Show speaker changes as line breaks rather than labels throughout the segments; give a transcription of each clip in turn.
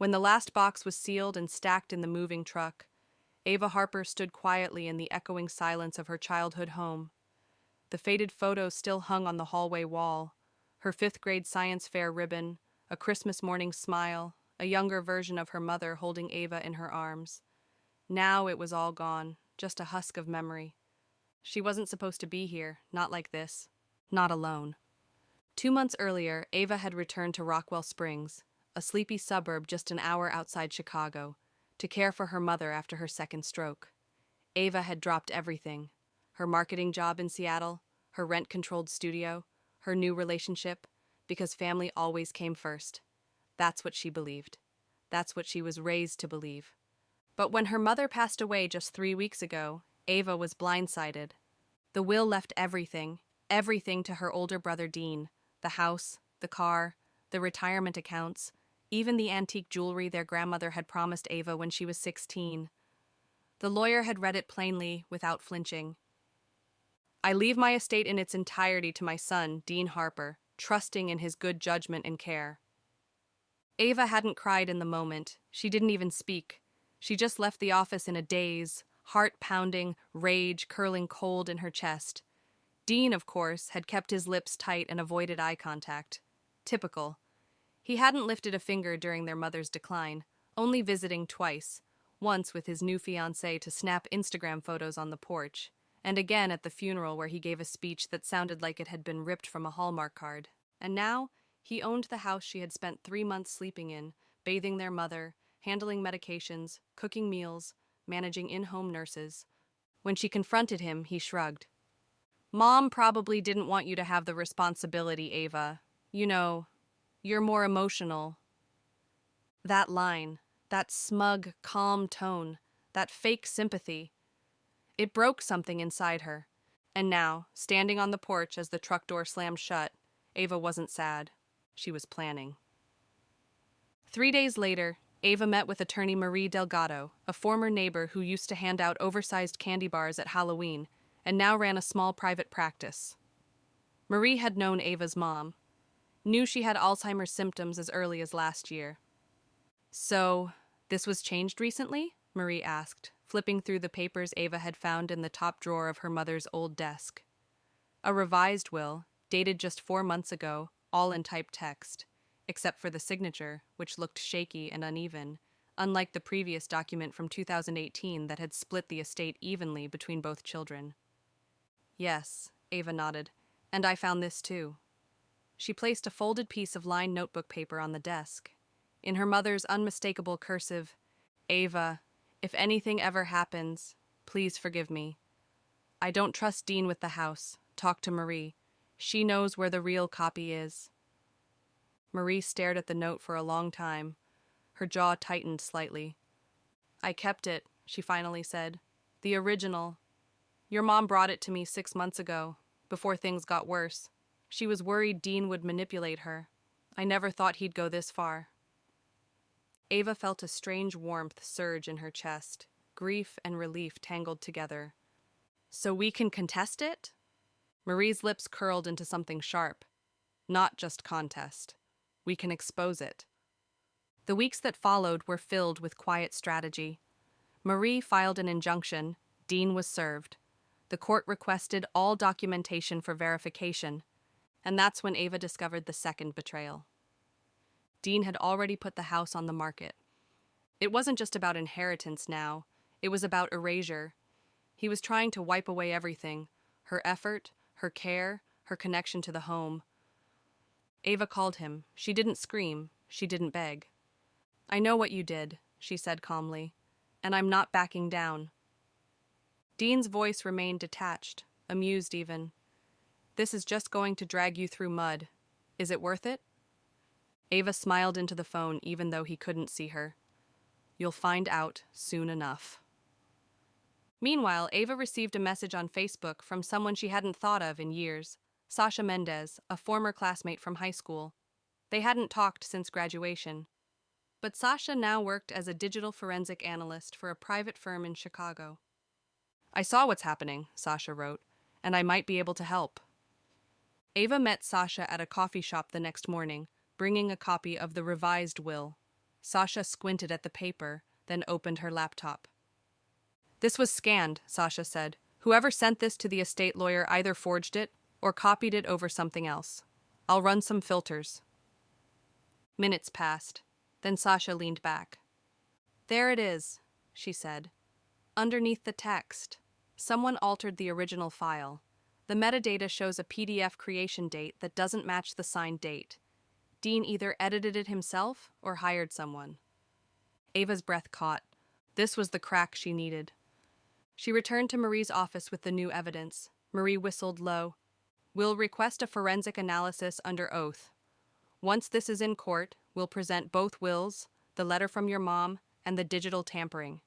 When the last box was sealed and stacked in the moving truck, Ava Harper stood quietly in the echoing silence of her childhood home. The faded photo still hung on the hallway wall, her fifth-grade science fair ribbon, a Christmas morning smile, a younger version of her mother holding Ava in her arms. Now it was all gone, just a husk of memory. She wasn't supposed to be here, not like this, not alone. 2 months earlier, Ava had returned to Rockwell Springs, a sleepy suburb just an hour outside Chicago, to care for her mother after her second stroke. Ava had dropped everything: her marketing job in Seattle, her rent-controlled studio, her new relationship, because family always came first. That's what she believed. That's what she was raised to believe. But when her mother passed away just 3 weeks ago, Ava was blindsided. The will left everything to her older brother Dean: the house, the car, the retirement accounts, even the antique jewelry their grandmother had promised Ava when she was 16. The lawyer had read it plainly, without flinching. "I leave my estate in its entirety to my son, Dean Harper, trusting in his good judgment and care." Ava hadn't cried in the moment. She didn't even speak. She just left the office in a daze, heart pounding, rage curling cold in her chest. Dean, of course, had kept his lips tight and avoided eye contact. Typical. He hadn't lifted a finger during their mother's decline, only visiting twice, once with his new fiancée to snap Instagram photos on the porch, and again at the funeral where he gave a speech that sounded like it had been ripped from a Hallmark card. And now, he owned the house she had spent 3 months sleeping in, bathing their mother, handling medications, cooking meals, managing in-home nurses. When she confronted him, he shrugged. "Mom probably didn't want you to have the responsibility, Ava. You know, you're more emotional." That line, that smug, calm tone, that fake sympathy. It broke something inside her. And now, standing on the porch as the truck door slammed shut, Ava wasn't sad. She was planning. 3 days later, Ava met with attorney Marie Delgado, a former neighbor who used to hand out oversized candy bars at Halloween and now ran a small private practice. Marie had known Ava's mom, knew she had Alzheimer's symptoms as early as last year. "So, this was changed recently?" Marie asked, flipping through the papers Ava had found in the top drawer of her mother's old desk. A revised will, dated just 4 months ago, all in typed text, except for the signature, which looked shaky and uneven, unlike the previous document from 2018 that had split the estate evenly between both children. "Yes," Ava nodded, "and I found this too." She placed a folded piece of lined notebook paper on the desk. In her mother's unmistakable cursive, "Ava, if anything ever happens, please forgive me. I don't trust Dean with the house. Talk to Marie. She knows where the real copy is." Marie stared at the note for a long time. Her jaw tightened slightly. "I kept it," she finally said. "The original. Your mom brought it to me 6 months ago, before things got worse. She was worried Dean would manipulate her. I never thought he'd go this far." Ava felt a strange warmth surge in her chest, grief and relief tangled together. "So we can contest it?" Marie's lips curled into something sharp. "Not just contest. We can expose it." The weeks that followed were filled with quiet strategy. Marie filed an injunction. Dean was served. The court requested all documentation for verification, and that's when Ava discovered the second betrayal. Dean had already put the house on the market. It wasn't just about inheritance now, it was about erasure. He was trying to wipe away everything: her effort, her care, her connection to the home. Ava called him. She didn't scream, she didn't beg. "I know what you did," she said calmly, "and I'm not backing down." Dean's voice remained detached, amused even. "This is just going to drag you through mud. Is it worth it?" Ava smiled into the phone even though he couldn't see her. "You'll find out soon enough." Meanwhile, Ava received a message on Facebook from someone she hadn't thought of in years, Sasha Mendez, a former classmate from high school. They hadn't talked since graduation. But Sasha now worked as a digital forensic analyst for a private firm in Chicago. "I saw what's happening," Sasha wrote, "and I might be able to help." Ava met Sasha at a coffee shop the next morning, bringing a copy of the revised will. Sasha squinted at the paper, then opened her laptop. This was scanned, Sasha said. Whoever sent this to the estate lawyer either forged it or copied it over something else. I'll run some filters. Minutes passed. Then Sasha leaned back. There it is, she said. Underneath the text, someone altered the original file. The metadata shows a PDF creation date that doesn't match the signed date. Dean either edited it himself or hired someone. Ava's breath caught. This was the crack she needed. She returned to Marie's office with the new evidence. Marie whistled low. We'll request a forensic analysis under oath. Once this is in court, we'll present both wills, the letter from your mom, and the digital tampering.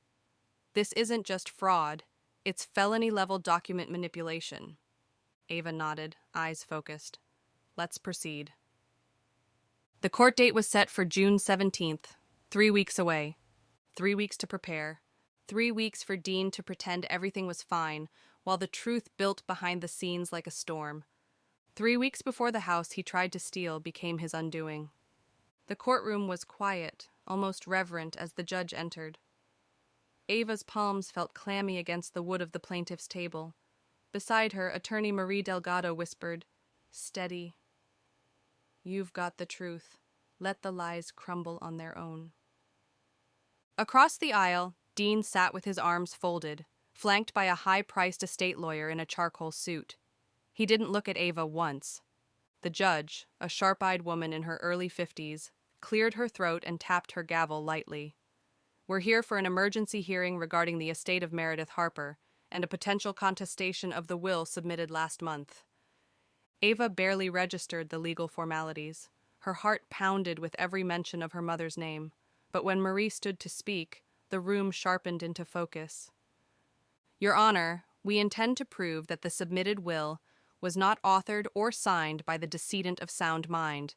This isn't just fraud, it's felony-level document manipulation. Ava nodded, eyes focused. Let's proceed. The court date was set for June 17th, 3 weeks away. 3 weeks to prepare. 3 weeks for Dean to pretend everything was fine, while the truth built behind the scenes like a storm. 3 weeks before the house he tried to steal became his undoing. The courtroom was quiet, almost reverent as the judge entered. Ava's palms felt clammy against the wood of the plaintiff's table. Beside her, attorney Marie Delgado whispered, Steady. You've got the truth. Let the lies crumble on their own. Across the aisle, Dean sat with his arms folded, flanked by a high-priced estate lawyer in a charcoal suit. He didn't look at Ava once. The judge, a sharp-eyed woman in her early 50s, cleared her throat and tapped her gavel lightly. We're here for an emergency hearing regarding the estate of Meredith Harper and a potential contestation of the will submitted last month. Ava barely registered the legal formalities. Her heart pounded with every mention of her mother's name, but when Marie stood to speak, the room sharpened into focus. Your Honor, we intend to prove that the submitted will was not authored or signed by the decedent of sound mind,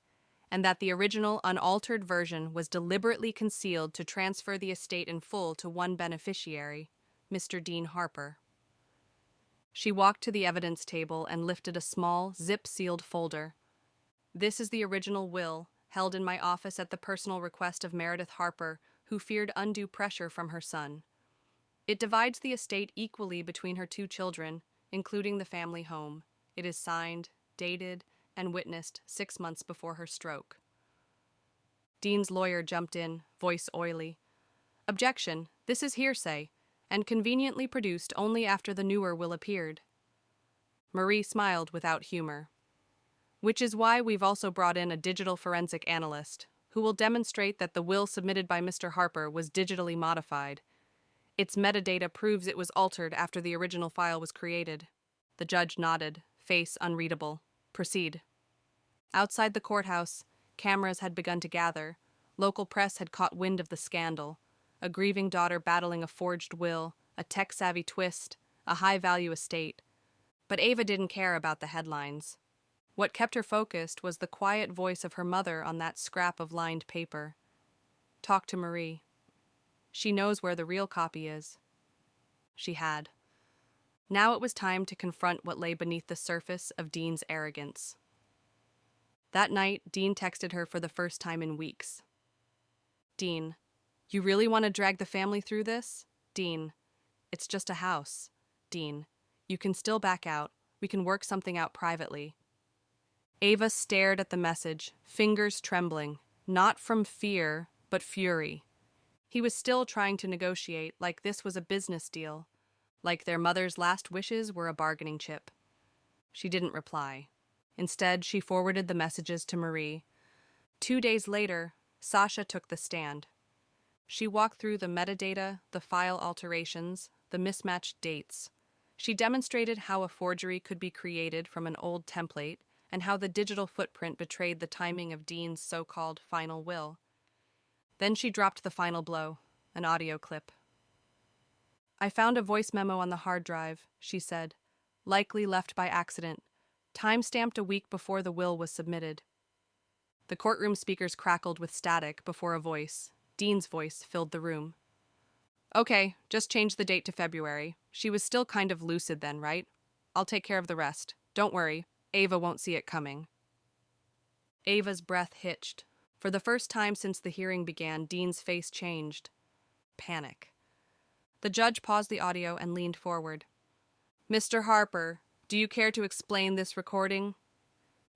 and that the original unaltered version was deliberately concealed to transfer the estate in full to one beneficiary, Mr. Dean Harper. She walked to the evidence table and lifted a small, zip-sealed folder. This is the original will, held in my office at the personal request of Meredith Harper, who feared undue pressure from her son. It divides the estate equally between her 2 children, including the family home. It is signed, dated, and witnessed 6 months before her stroke. Dean's lawyer jumped in, voice oily. Objection, this is hearsay, and conveniently produced only after the newer will appeared. Marie smiled without humor. Which is why we've also brought in a digital forensic analyst, who will demonstrate that the will submitted by Mr. Harper was digitally modified. Its metadata proves it was altered after the original file was created. The judge nodded, face unreadable. Proceed. Outside the courthouse, cameras had begun to gather. Local press had caught wind of the scandal. A grieving daughter battling a forged will, a tech-savvy twist, a high-value estate. But Ava didn't care about the headlines. What kept her focused was the quiet voice of her mother on that scrap of lined paper. Talk to Marie. She knows where the real copy is. She had. Now it was time to confront what lay beneath the surface of Dean's arrogance. That night, Dean texted her for the first time in weeks. Dean, you really want to drag the family through this? Dean, it's just a house. Dean, you can still back out. We can work something out privately. Ava stared at the message, fingers trembling, not from fear, but fury. He was still trying to negotiate like this was a business deal, like their mother's last wishes were a bargaining chip. She didn't reply. Instead, she forwarded the messages to Marie. 2 days later, Sasha took the stand. She walked through the metadata, the file alterations, the mismatched dates. She demonstrated how a forgery could be created from an old template and how the digital footprint betrayed the timing of Dean's so-called final will. Then she dropped the final blow, an audio clip. I found a voice memo on the hard drive, she said, likely left by accident, time-stamped a week before the will was submitted. The courtroom speakers crackled with static before a voice. Dean's voice filled the room. Okay, just change the date to February. She was still kind of lucid then, right? I'll take care of the rest. Don't worry, Ava won't see it coming. Ava's breath hitched. For the first time since the hearing began, Dean's face changed. Panic. The judge paused the audio and leaned forward. "Mr. Harper, do you care to explain this recording?"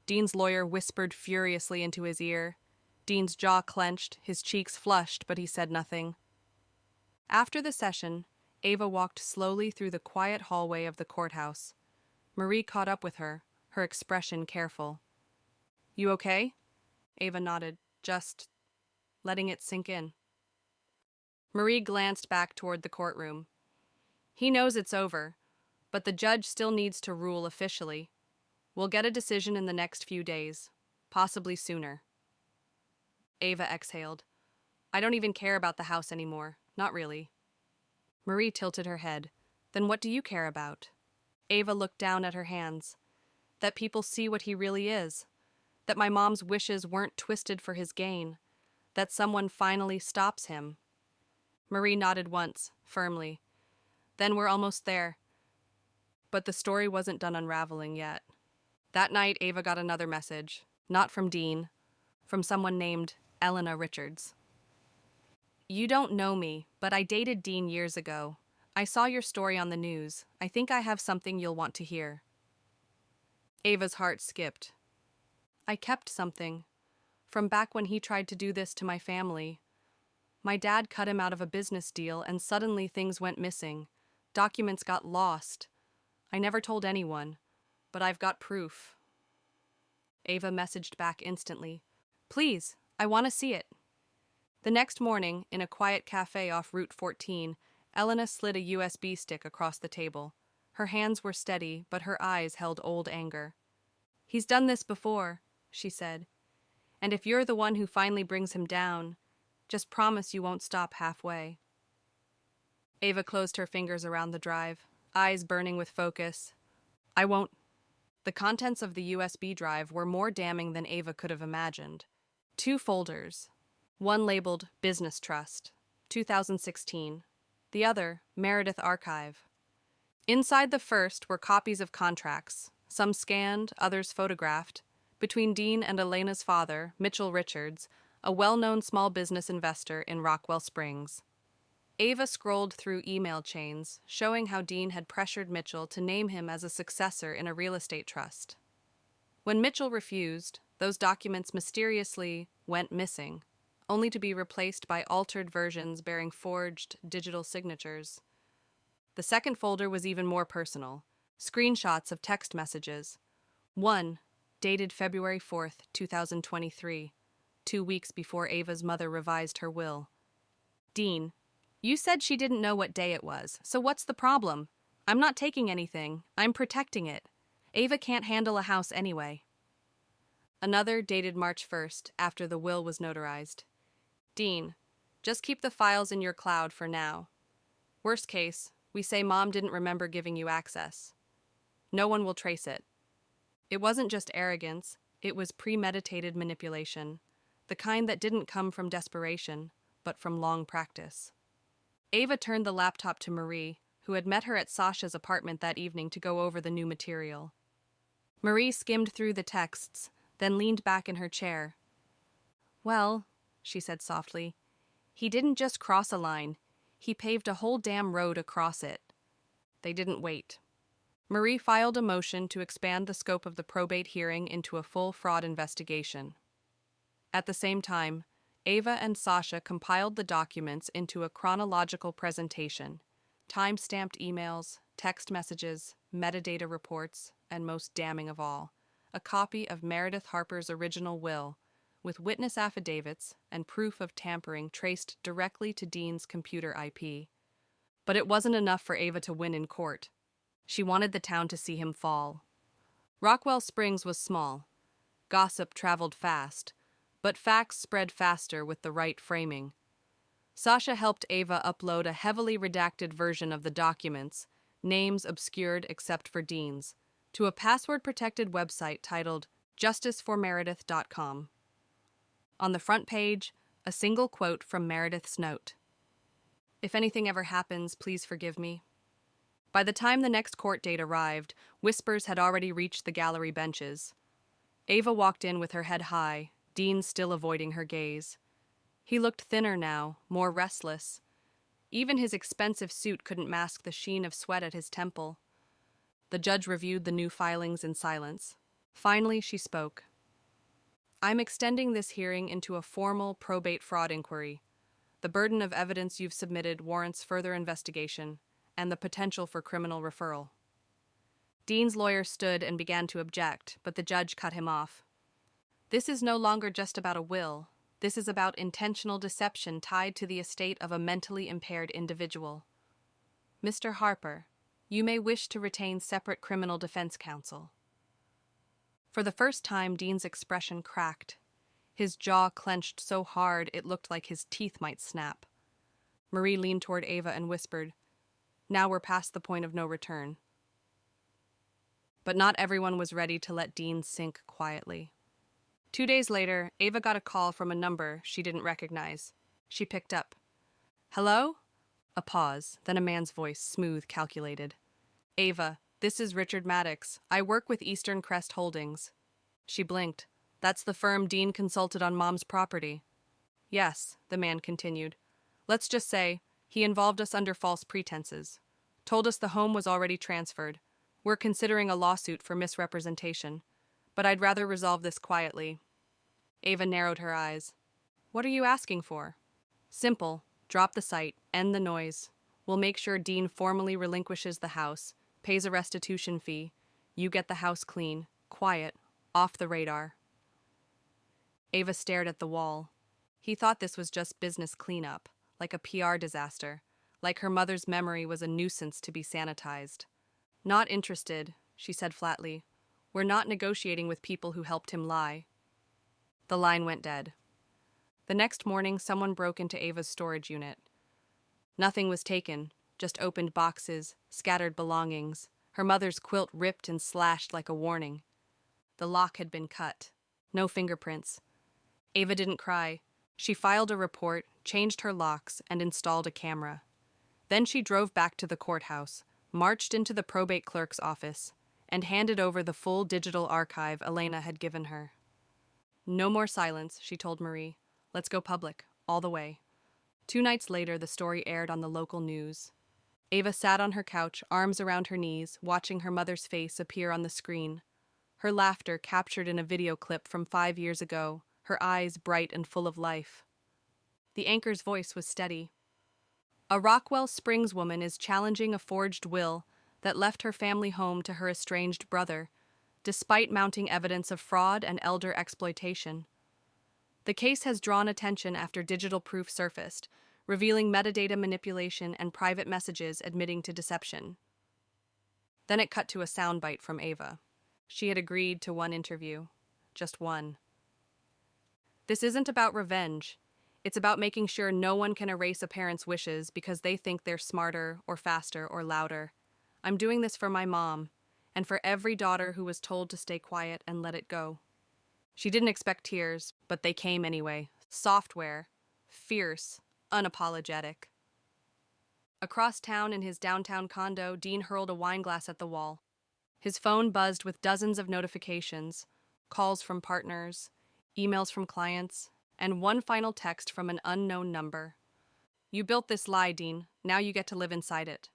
Dean's lawyer whispered furiously into his ear. Dean's jaw clenched, his cheeks flushed, but he said nothing. After the session, Ava walked slowly through the quiet hallway of the courthouse. Marie caught up with her, her expression careful. "You okay?" Ava nodded, just letting it sink in. Marie glanced back toward the courtroom. "He knows it's over, but the judge still needs to rule officially. We'll get a decision in the next few days, possibly sooner." Ava exhaled. "I don't even care about the house anymore, not really." Marie tilted her head. "Then what do you care about?" Ava looked down at her hands. "That people see what he really is. That my mom's wishes weren't twisted for his gain. That someone finally stops him." Marie nodded once, firmly. "Then we're almost there." But the story wasn't done unraveling yet. That night, Ava got another message, not from Dean, from someone named Elena Richards. "You don't know me, but I dated Dean years ago. I saw your story on the news. I think I have something you'll want to hear." Ava's heart skipped. "I kept something. From back when he tried to do this to my family. My dad cut him out of a business deal and suddenly things went missing. Documents got lost. I never told anyone, but I've got proof." Ava messaged back instantly. "Please, I want to see it." The next morning, in a quiet cafe off Route 14, Elena slid a USB stick across the table. Her hands were steady, but her eyes held old anger. "He's done this before," she said. "And if you're the one who finally brings him down, just promise you won't stop halfway." Ava closed her fingers around the drive, eyes burning with focus. "I won't." The contents of the USB drive were more damning than Ava could have imagined. 2 folders. One labeled Business Trust, 2016. The other, Meredith Archive. Inside the first were copies of contracts, some scanned, others photographed, between Dean and Elena's father, Mitchell Richards, a well-known small business investor in Rockwell Springs. Ava scrolled through email chains, showing how Dean had pressured Mitchell to name him as a successor in a real estate trust. When Mitchell refused, those documents mysteriously went missing, only to be replaced by altered versions bearing forged digital signatures. The second folder was even more personal. Screenshots of text messages. One, dated February 4th, 2023, 2 weeks before Ava's mother revised her will. "Dean, you said she didn't know what day it was, so what's the problem? I'm not taking anything. I'm protecting it. Ava can't handle a house anyway." Another, dated March 1st, after the will was notarized. "Dean, just keep the files in your cloud for now. Worst case, we say Mom didn't remember giving you access. No one will trace it." It wasn't just arrogance, it was premeditated manipulation, the kind that didn't come from desperation, but from long practice. Ava turned the laptop to Marie, who had met her at Sasha's apartment that evening to go over the new material. Marie skimmed through the texts, then leaned back in her chair. "Well," she said softly, "he didn't just cross a line, he paved a whole damn road across it." They didn't wait. Marie filed a motion to expand the scope of the probate hearing into a full fraud investigation. At the same time, Ava and Sasha compiled the documents into a chronological presentation, time-stamped emails, text messages, metadata reports, and most damning of all, a copy of Meredith Harper's original will, with witness affidavits and proof of tampering traced directly to Dean's computer IP. But it wasn't enough for Ava to win in court. She wanted the town to see him fall. Rockwell Springs was small. Gossip traveled fast, but facts spread faster with the right framing. Sasha helped Ava upload a heavily redacted version of the documents, names obscured except for Dean's, to a password-protected website titled justiceformeredith.com. On the front page, a single quote from Meredith's note. "If anything ever happens, please forgive me." By the time the next court date arrived, whispers had already reached the gallery benches. Ava walked in with her head high, Dean still avoiding her gaze. He looked thinner now, more restless. Even his expensive suit couldn't mask the sheen of sweat at his temple. The judge reviewed the new filings in silence. Finally, she spoke. I'm extending this hearing into a formal probate fraud inquiry. The burden of evidence you've submitted warrants further investigation and the potential for criminal referral. Dean's lawyer stood and began to object, but the judge cut him off. This is no longer just about a will. This is about intentional deception tied to the estate of a mentally impaired individual. Mr. Harper, you may wish to retain separate criminal defense counsel. For the first time, Dean's expression cracked. His jaw clenched so hard it looked like his teeth might snap. Marie leaned toward Ava and whispered, "Now we're past the point of no return." But not everyone was ready to let Dean sink quietly. 2 days later, Ava got a call from a number she didn't recognize. She picked up. "Hello?" A pause, then a man's voice, smooth, calculated. "Ava, this is Richard Maddox. I work with Eastern Crest Holdings." She blinked. "That's the firm Dean consulted on Mom's property." "Yes," the man continued. "Let's just say, he involved us under false pretenses. Told us the home was already transferred. We're considering a lawsuit for misrepresentation. But I'd rather resolve this quietly." Ava narrowed her eyes. "What are you asking for?" "Simple. Drop the site. End the noise. We'll make sure Dean formally relinquishes the house, pays a restitution fee. You get the house clean, quiet, off the radar." Ava stared at the wall. He thought this was just business cleanup, like a PR disaster, like her mother's memory was a nuisance to be sanitized. "Not interested," she said flatly. "We're not negotiating with people who helped him lie." The line went dead. The next morning, someone broke into Ava's storage unit. Nothing was taken, just opened boxes, scattered belongings, her mother's quilt ripped and slashed like a warning. The lock had been cut. No fingerprints. Ava didn't cry. She filed a report, changed her locks, and installed a camera. Then she drove back to the courthouse, marched into the probate clerk's office, and handed over the full digital archive Elena had given her. "No more silence," she told Marie. "Let's go public, all the way." 2 nights later, the story aired on the local news. Ava sat on her couch, arms around her knees, watching her mother's face appear on the screen. Her laughter captured in a video clip from 5 years ago, her eyes bright and full of life. The anchor's voice was steady. "A Rockwell Springs woman is challenging a forged will that left her family home to her estranged brother, despite mounting evidence of fraud and elder exploitation. The case has drawn attention after digital proof surfaced, revealing metadata manipulation and private messages admitting to deception." Then it cut to a soundbite from Ava. She had agreed to one interview. Just one. "This isn't about revenge. It's about making sure no one can erase a parent's wishes because they think they're smarter or faster or louder. I'm doing this for my mom, and for every daughter who was told to stay quiet and let it go." She didn't expect tears, but they came anyway. Software. Fierce. Unapologetic. Across town in his downtown condo, Dean hurled a wine glass at the wall. His phone buzzed with dozens of notifications, calls from partners, emails from clients, and one final text from an unknown number. "You built this lie, Dean. Now you get to live inside it."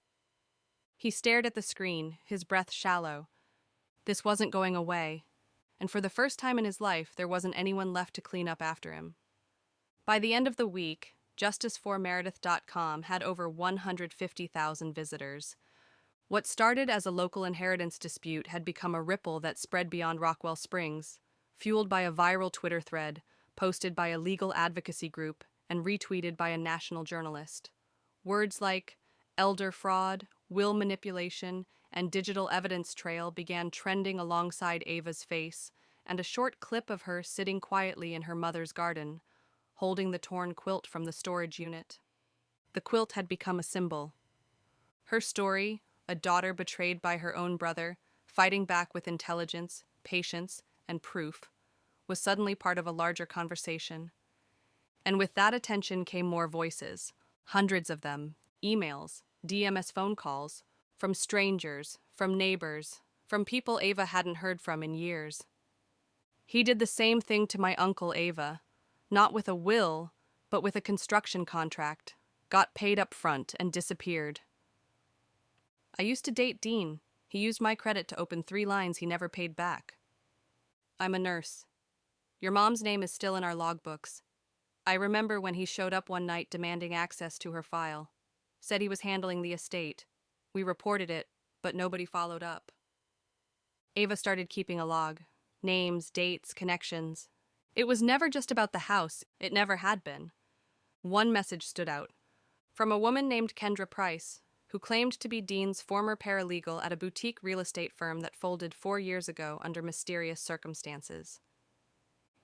He stared at the screen, his breath shallow. This wasn't going away, and for the first time in his life, there wasn't anyone left to clean up after him. By the end of the week, justiceformeredith.com had over 150,000 visitors. What started as a local inheritance dispute had become a ripple that spread beyond Rockwell Springs, fueled by a viral Twitter thread, posted by a legal advocacy group, and retweeted by a national journalist. Words like elder fraud, will manipulation, and digital evidence trail began trending alongside Ava's face, and a short clip of her sitting quietly in her mother's garden, holding the torn quilt from the storage unit. The quilt had become a symbol. Her story, a daughter betrayed by her own brother, fighting back with intelligence, patience, and proof, was suddenly part of a larger conversation. And with that attention came more voices, hundreds of them, emails, DMS phone calls, from strangers, from neighbors, from people Ava hadn't heard from in years. He did the same thing to my uncle Ava. Not with a will, but with a construction contract. Got paid up front and disappeared. I used to date Dean. He used my credit to open 3 lines he never paid back. I'm a nurse. Your mom's name is still in our logbooks. I remember when he showed up one night demanding access to her file. Said he was handling the estate. We reported it, but nobody followed up. Ava started keeping a log. Names, dates, connections. It was never just about the house. It never had been. One message stood out. From a woman named Kendra Price, who claimed to be Dean's former paralegal at a boutique real estate firm that folded 4 years ago under mysterious circumstances.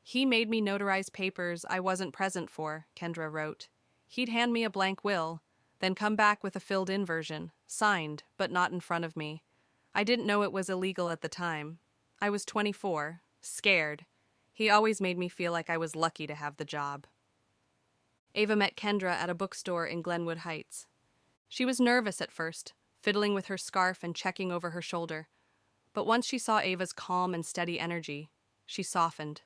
He made me notarize papers I wasn't present for, Kendra wrote. He'd hand me a blank will, then come back with a filled-in version, signed, but not in front of me. I didn't know it was illegal at the time. I was 24, scared. He always made me feel like I was lucky to have the job. Ava met Kendra at a bookstore in Glenwood Heights. She was nervous at first, fiddling with her scarf and checking over her shoulder. But once she saw Ava's calm and steady energy, she softened.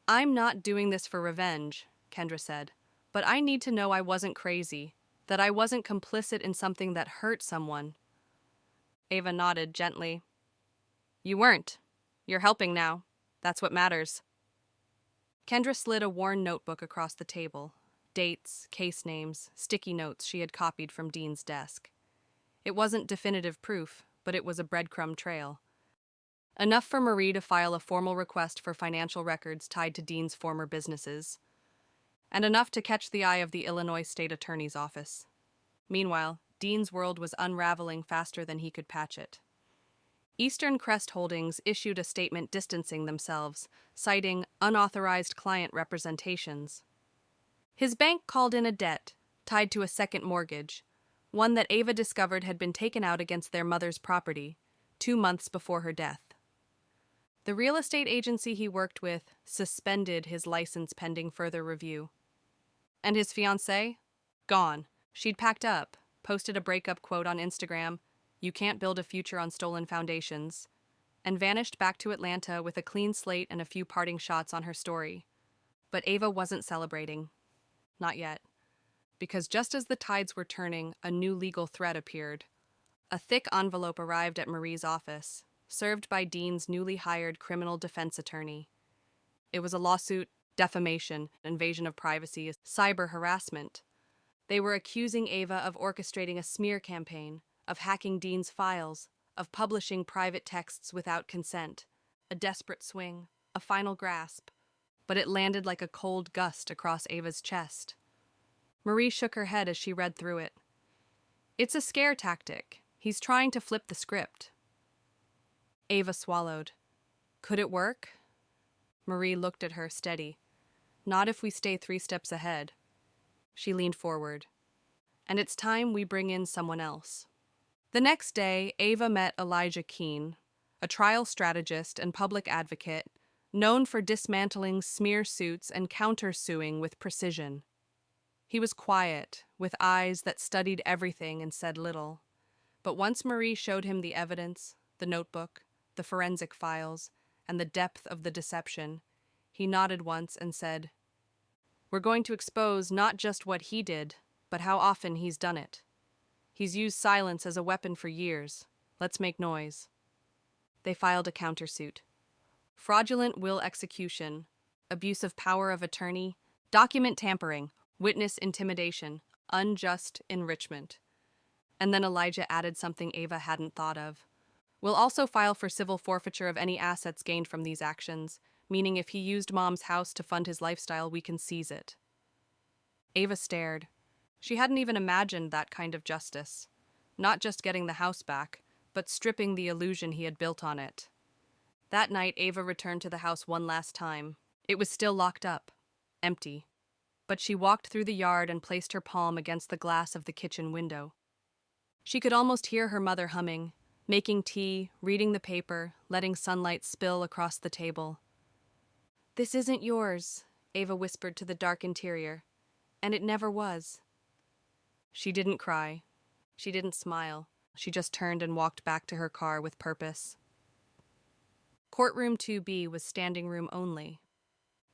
I'm not doing this for revenge, Kendra said, but I need to know I wasn't crazy, that I wasn't complicit in something that hurt someone. Ava nodded gently. You weren't. You're helping now. That's what matters. Kendra slid a worn notebook across the table. Dates, case names, sticky notes she had copied from Dean's desk. It wasn't definitive proof, but it was a breadcrumb trail. Enough for Marie to file a formal request for financial records tied to Dean's former businesses, and enough to catch the eye of the Illinois State Attorney's Office. Meanwhile, Dean's world was unraveling faster than he could patch it. Eastern Crest Holdings issued a statement distancing themselves, citing unauthorized client representations. His bank called in a debt, tied to a second mortgage, one that Ava discovered had been taken out against their mother's property, 2 months before her death. The real estate agency he worked with suspended his license pending further review. And his fiancée? Gone. She'd packed up, posted a breakup quote on Instagram, "You can't build a future on stolen foundations," and vanished back to Atlanta with a clean slate and a few parting shots on her story. But Ava wasn't celebrating. Not yet. Because just as the tides were turning, a new legal threat appeared. A thick envelope arrived at Marie's office, served by Dean's newly hired criminal defense attorney. It was a lawsuit, defamation, invasion of privacy, cyber harassment. They were accusing Ava of orchestrating a smear campaign, of hacking Dean's files, of publishing private texts without consent. A desperate swing, a final grasp. But it landed like a cold gust across Ava's chest. Marie shook her head as she read through it. It's a scare tactic. He's trying to flip the script. Ava swallowed. Could it work? Marie looked at her, steady. Not if we stay 3 steps ahead. She leaned forward. And it's time we bring in someone else. The next day, Ava met Elijah Keene, a trial strategist and public advocate, known for dismantling smear suits and countersuing with precision. He was quiet, with eyes that studied everything and said little. But once Marie showed him the evidence, the notebook, the forensic files, and the depth of the deception, he nodded once and said, "We're going to expose not just what he did, but how often he's done it. He's used silence as a weapon for years. Let's make noise." They filed a countersuit. Fraudulent will execution, abuse of power of attorney, document tampering, witness intimidation, unjust enrichment. And then Elijah added something Ava hadn't thought of. We'll also file for civil forfeiture of any assets gained from these actions, meaning if he used Mom's house to fund his lifestyle, we can seize it. Ava stared. She hadn't even imagined that kind of justice. Not just getting the house back, but stripping the illusion he had built on it. That night, Ava returned to the house one last time. It was still locked up, empty. But she walked through the yard and placed her palm against the glass of the kitchen window. She could almost hear her mother humming, making tea, reading the paper, letting sunlight spill across the table. "This isn't yours," Ava whispered to the dark interior, "and it never was." She didn't cry. She didn't smile. She just turned and walked back to her car with purpose. Courtroom 2B was standing room only.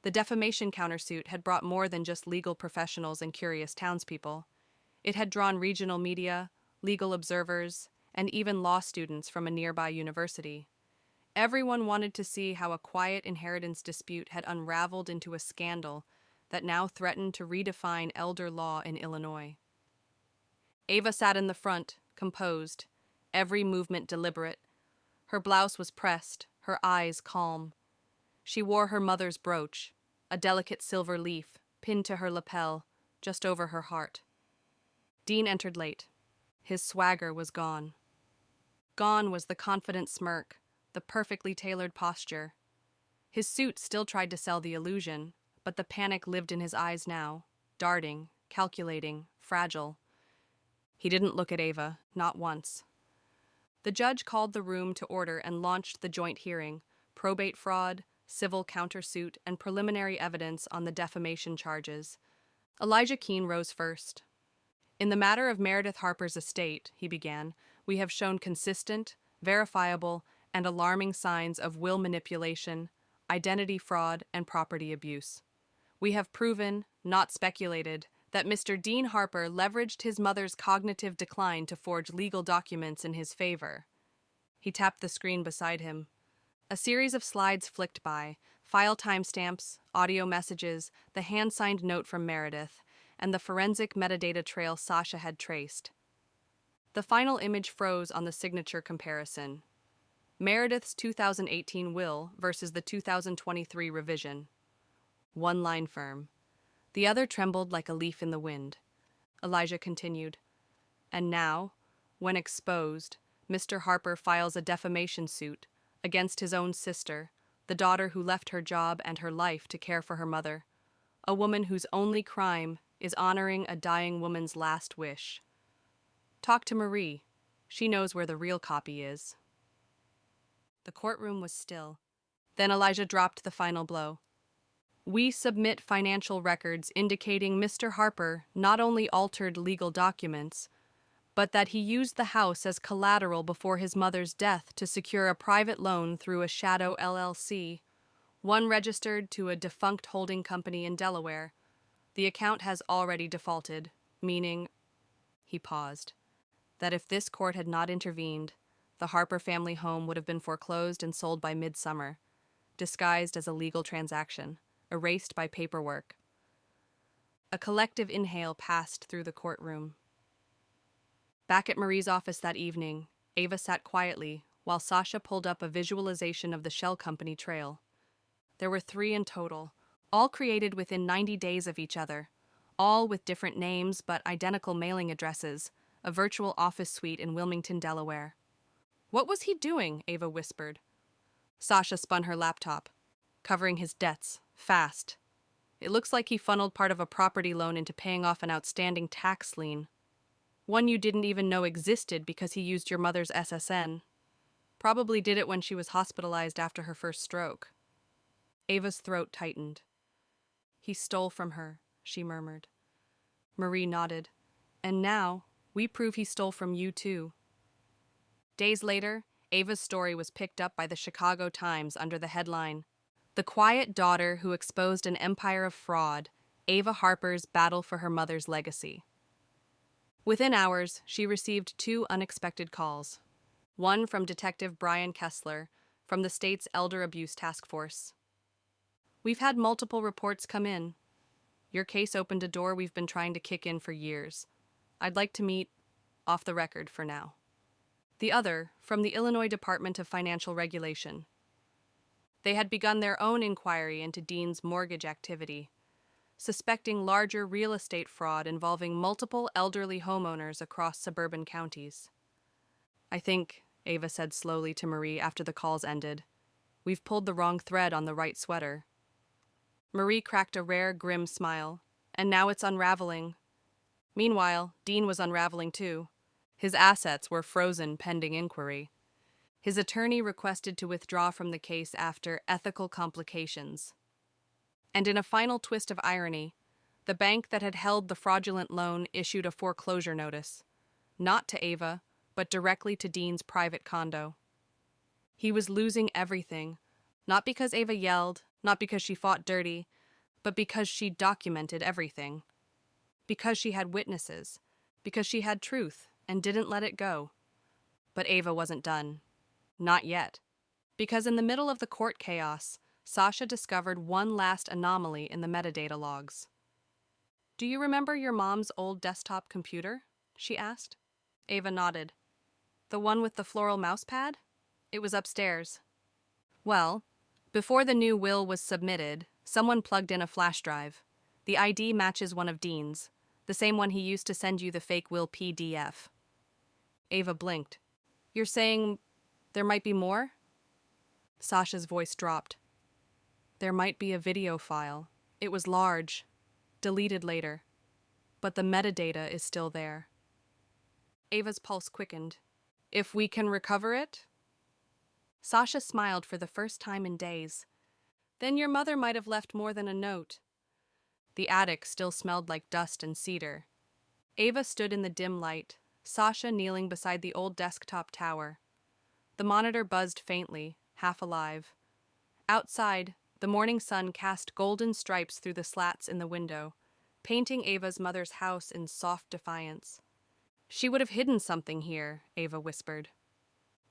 The defamation countersuit had brought more than just legal professionals and curious townspeople. It had drawn regional media, legal observers, and even law students from a nearby university. Everyone wanted to see how a quiet inheritance dispute had unraveled into a scandal that now threatened to redefine elder law in Illinois. Ava sat in the front, composed, every movement deliberate. Her blouse was pressed, her eyes calm. She wore her mother's brooch, a delicate silver leaf, pinned to her lapel, just over her heart. Dean entered late. His swagger was gone. Gone was the confident smirk, the perfectly tailored posture. His suit still tried to sell the illusion, but the panic lived in his eyes now, darting, calculating, fragile. He didn't look at Ava, not once. The judge called the room to order and launched the joint hearing, probate fraud, civil countersuit, and preliminary evidence on the defamation charges. Elijah Keene rose first. In the matter of Meredith Harper's estate, he began, we have shown consistent, verifiable, and alarming signs of will manipulation, identity fraud, and property abuse. We have proven, not speculated, that Mr. Dean Harper leveraged his mother's cognitive decline to forge legal documents in his favor. He tapped the screen beside him. A series of slides flicked by, file timestamps, audio messages, the hand-signed note from Meredith, and the forensic metadata trail Sasha had traced. The final image froze on the signature comparison. Meredith's 2018 will versus the 2023 revision. One line firm. The other trembled like a leaf in the wind. Elijah continued. And now, when exposed, Mr. Harper files a defamation suit against his own sister, the daughter who left her job and her life to care for her mother, a woman whose only crime is honoring a dying woman's last wish. Talk to Marie. She knows where the real copy is. The courtroom was still. Then Elijah dropped the final blow. We submit financial records indicating Mr. Harper not only altered legal documents, but that he used the house as collateral before his mother's death to secure a private loan through a shadow LLC, one registered to a defunct holding company in Delaware. The account has already defaulted, meaning, he paused, that if this court had not intervened, the Harper family home would have been foreclosed and sold by midsummer, disguised as a legal transaction, erased by paperwork. A collective inhale passed through the courtroom. Back at Marie's office that evening, Ava sat quietly while Sasha pulled up a visualization of the shell company trail. There were 3 in total, all created within 90 days of each other, all with different names but identical mailing addresses, a virtual office suite in Wilmington, Delaware. What was he doing? Ava whispered. Sasha spun her laptop, covering his debts, fast. It looks like he funneled part of a property loan into paying off an outstanding tax lien. One you didn't even know existed because he used your mother's SSN. Probably did it when she was hospitalized after her first stroke. Ava's throat tightened. He stole from her, she murmured. Marie nodded. And now, we prove he stole from you too. Days later, Ava's story was picked up by the Chicago Times under the headline, The Quiet Daughter Who Exposed an Empire of Fraud, Ava Harper's Battle for Her Mother's Legacy. Within hours, she received 2 unexpected calls. One from Detective Brian Kessler, from the state's Elder Abuse Task Force. We've had multiple reports come in. Your case opened a door we've been trying to kick in for years. I'd like to meet off the record for now. The other, from the Illinois Department of Financial Regulation. They had begun their own inquiry into Dean's mortgage activity, suspecting larger real estate fraud involving multiple elderly homeowners across suburban counties. I think, Ava said slowly to Marie after the calls ended, we've pulled the wrong thread on the right sweater. Marie cracked a rare, grim smile, and now it's unraveling. Meanwhile, Dean was unraveling too. His assets were frozen pending inquiry. His attorney requested to withdraw from the case after ethical complications. And in a final twist of irony, the bank that had held the fraudulent loan issued a foreclosure notice, not to Ava, but directly to Dean's private condo. He was losing everything, Not because Ava yelled, not because she fought dirty, but because she documented everything. Because she had witnesses. Because she had truth and didn't let it go. But Ava wasn't done. Not yet. Because in the middle of the court chaos, Sasha discovered one last anomaly in the metadata logs. "Do you remember your mom's old desktop computer?" she asked. Ava nodded. "The one with the floral mousepad? It was upstairs." Well, before the new will was submitted, someone plugged in a flash drive. The ID matches one of Dean's, the same one he used to send you the fake will PDF. Ava blinked. "You're saying there might be more?" Sasha's voice dropped. "There might be a video file. It was large. Deleted later. But the metadata is still there." Ava's pulse quickened. "If we can recover it?" Sasha smiled for the first time in days. "Then your mother might have left more than a note." The attic still smelled like dust and cedar. Ava stood in the dim light, Sasha kneeling beside the old desktop tower. The monitor buzzed faintly, half alive. Outside, the morning sun cast golden stripes through the slats in the window, painting Ava's mother's house in soft defiance. "She would have hidden something here," Ava whispered.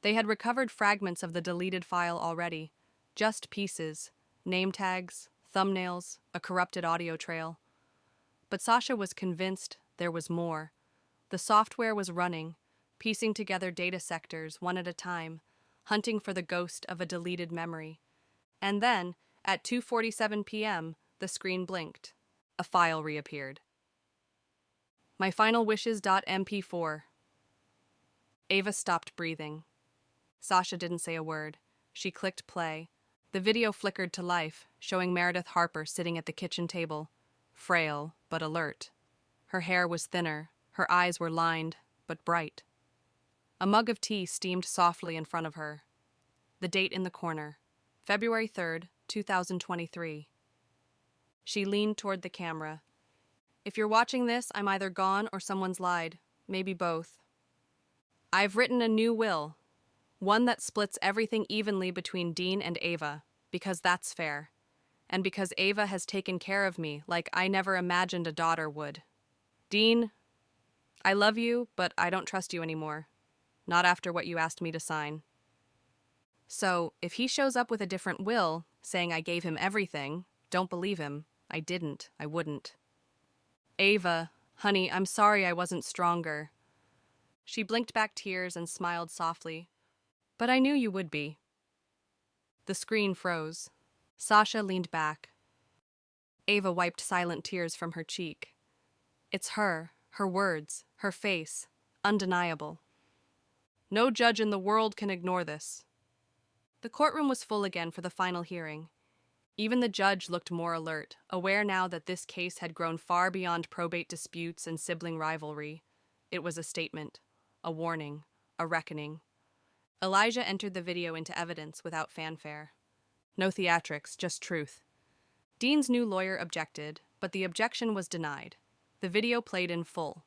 They had recovered fragments of the deleted file already, just pieces, name tags, thumbnails, a corrupted audio trail. But Sasha was convinced there was more. The software was running, piecing together data sectors one at a time, hunting for the ghost of a deleted memory. And then, at 2:47 p.m., the screen blinked. A file reappeared. "My final wishes.mp4. Ava stopped breathing. Sasha didn't say a word. She clicked play. The video flickered to life, showing Meredith Harper sitting at the kitchen table, frail but alert. Her hair was thinner, her eyes were lined, but bright. A mug of tea steamed softly in front of her. The date in the corner, February 3rd, 2023. She leaned toward the camera. "If you're watching this, I'm either gone or someone's lied. Maybe both. I've written a new will. One that splits everything evenly between Dean and Ava, because that's fair. And because Ava has taken care of me like I never imagined a daughter would. Dean, I love you, but I don't trust you anymore. Not after what you asked me to sign. So, if he shows up with a different will, saying I gave him everything, don't believe him. I didn't. I wouldn't. Ava, honey, I'm sorry I wasn't stronger." She blinked back tears and smiled softly. "But I knew you would be." The screen froze. Sasha leaned back. Ava wiped silent tears from her cheek. It's her words, her face, undeniable. "No judge in the world can ignore this." The courtroom was full again for the final hearing. Even the judge looked more alert, aware now that this case had grown far beyond probate disputes and sibling rivalry. It was a statement, a warning, a reckoning. Elijah entered the video into evidence without fanfare. No theatrics, just truth. Dean's new lawyer objected, but the objection was denied. The video played in full.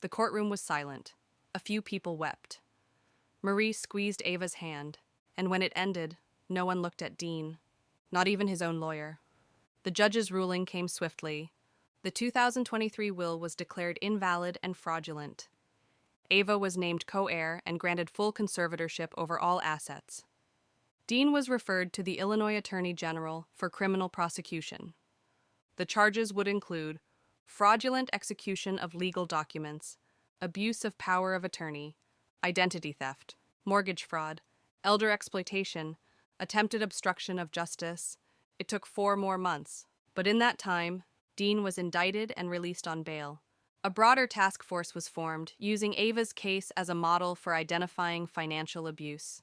The courtroom was silent. A few people wept. Marie squeezed Ava's hand, and when it ended, no one looked at Dean, not even his own lawyer. The judge's ruling came swiftly. The 2023 will was declared invalid and fraudulent. Ava was named co-heir and granted full conservatorship over all assets. Dean was referred to the Illinois Attorney General for criminal prosecution. The charges would include fraudulent execution of legal documents, abuse of power of attorney, identity theft, mortgage fraud, elder exploitation, attempted obstruction of justice. It took 4 more months, but in that time, Dean was indicted and released on bail. A broader task force was formed, using Ava's case as a model for identifying financial abuse.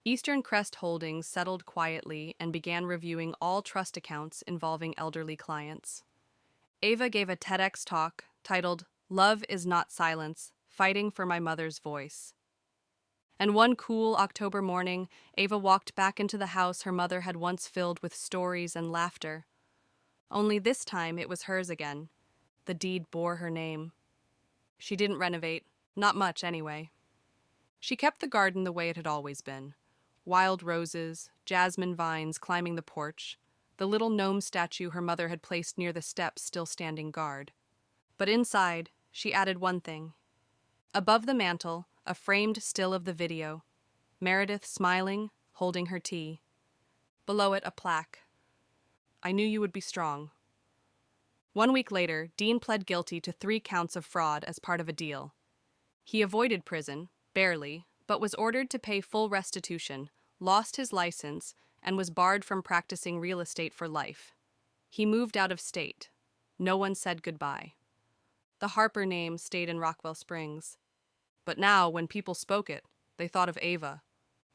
Eastern Crest Holdings settled quietly and began reviewing all trust accounts involving elderly clients. Ava gave a TEDx talk titled, "Love is Not Silence, Fighting for My Mother's Voice." And one cool October morning, Ava walked back into the house her mother had once filled with stories and laughter. Only this time it was hers again. The deed bore her name. She didn't renovate, not much anyway. She kept the garden the way it had always been. wild roses, jasmine vines climbing the porch, the little gnome statue her mother had placed near the steps still standing guard. But inside, she added one thing. Above the mantel, a framed still of the video. Meredith smiling, holding her tea. Below it, a plaque. I knew you would be strong. 1 week later, Dean pled guilty to 3 counts of fraud as part of a deal. He avoided prison, barely, but was ordered to pay full restitution, lost his license, and was barred from practicing real estate for life. He moved out of state. No one said goodbye. The Harper name stayed in Rockwell Springs. But now, when people spoke it, they thought of Ava,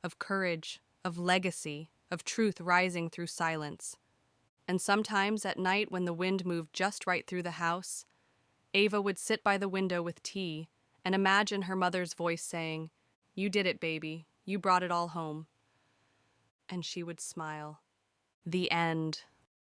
of courage, of legacy, of truth rising through silence. And sometimes at night when the wind moved just right through the house, Ava would sit by the window with tea and imagine her mother's voice saying, "You did it, baby. You brought it all home." And she would smile. The end.